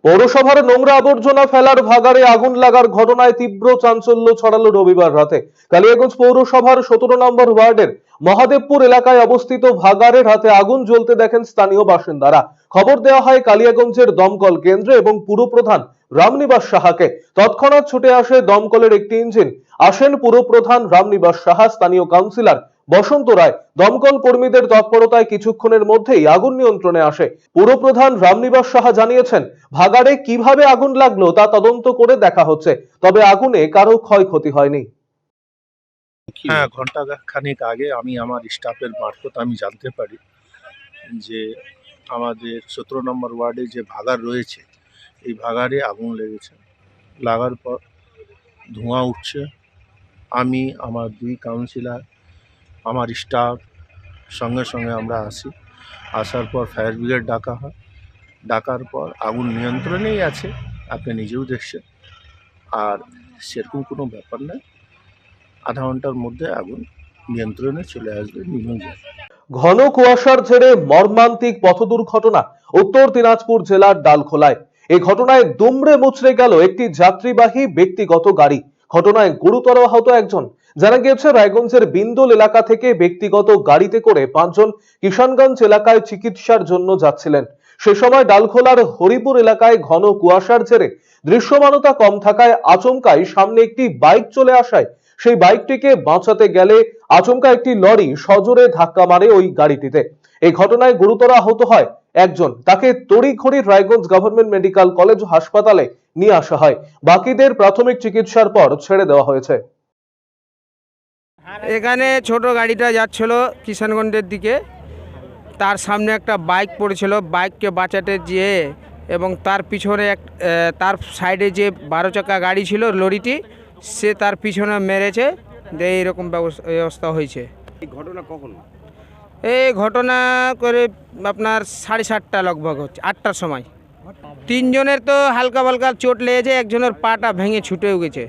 পৌরসভার নোংরা আবর্জনা ফেলার ভাগাড়ে আগুন লাগার ঘটনায় তীব্র চাঞ্চল্য ছড়ালো রবিবার রাতে। কালিয়াগঞ্জ পৌরসভার 17 নম্বর ওয়ার্ডের মহাদেবপুর এলাকায় অবস্থিত ভাগাড়ে রাতে আগুন জ্বলতে দেখেন স্থানীয় বাসিন্দারা। খবর দেওয়া হয় কালিয়াগঞ্জের দমকল কেন্দ্রে এবং পুরপ্রধান রামনিবাস সাহাকে। তৎক্ষণাৎ ছুটে আসে দমকলের একটি ইঞ্জিন। আসেন পুরপ্রধান রামনিবাস সাহা, স্থানীয় কাউন্সিলর বসন্ত রায়। দমকল কর্মীদের তৎপরতায় কিছুক্ষণের মধ্যেই আগুন নিয়ন্ত্রণে আসে। পুরপ্রধান রামনিবাস সাহা জানিয়েছেন, ভাগাড়ে কিভাবে আগুন লাগলো তা তদন্ত করে দেখা হচ্ছে, তবে আগুনে কারো ক্ষয়ক্ষতি হয়নি। হ্যাঁ, ঘন্টা খানেক আগে আমি আমার স্টাফের মারফত আমি জানতে পারি যে আমাদের 17 নম্বর ওয়ার্ডে যে ভাগাড় রয়েছে এই ভাগাড়ে আগুন লেগেছে। লাগার পর ধোঁয়া উঠছে। আমি, আমার 2 কাউন্সিলর, আমার স্টাফ সঙ্গে সঙ্গে আমরা আসি। আসার পর ফায়ার ব্রিগেড ডাকা হয়। ডাকার পর আগুন নিয়ন্ত্রণেই আছে, আপনি নিজেও দেখছেন। আর সেরকম কোনো ব্যাপার নয়, আধা ঘন্টার মধ্যে আগুন নিয়ন্ত্রণে চলে আসবে, নিভে যাবে। ঘন কুয়াশার জেরে মর্মান্তিক পথ দুর্ঘটনা উত্তর দিনাজপুর জেলার ডালখোলায়। এই ঘটনায় দুমড়ে মুচড়ে গেল একটি যাত্রীবাহী ব্যক্তিগত গাড়ি। ঘটনায় গুরুতর আহত একজন। জানা গিয়েছে, রায়গঞ্জের বিন্দুল এলাকা থেকে ব্যক্তিগত গাড়িতে করে 5 জন কিষানগঞ্জ এলাকায় চিকিৎসার জন্য যাচ্ছিলেন। সে সময় ডালখোলার হরিপুর এলাকায় ঘন কুয়াশার জেরে দৃশ্যমানতা কম থাকায় আচমকাই সামনে একটি বাইক চলে আসায় সেই বাইকটিকে বাঁচাতে গেলে আচমকা একটি লরি সজোরে ধাক্কা মারে ওই গাড়িটিতে। এই ঘটনায় গুরুতর আহত হয় একজন। তাকে তড়িঘড়ি রায়গঞ্জ গভর্নমেন্ট মেডিকেল কলেজ হাসপাতালে নিয়ে আসা হয়। বাকিদের প্রাথমিক চিকিৎসার পর ছেড়ে দেওয়া হয়েছে। এখানে ছোট গাড়িটা যাচ্ছিল কিষানগঞ্জের দিকে, তার সামনে একটা বাইক পড়েছিল। বাইককে বাঁচাতে যেয়ে এবং তার পিছনে তার সাইডে যে 12 চাকা গাড়ি ছিল লরিটি, সে তার পিছনে মেরেছে। যে এইরকম ব্যবস্থা হয়েছে। এই ঘটনা কখন? এই ঘটনা করে আপনার 7:30টা লগভগ হচ্ছে, 8টার সময়। 3 জনের তো হালকা হালকা চোট লেগেছে, একজনের পাটা ভেঙে ছুটেও গেছে।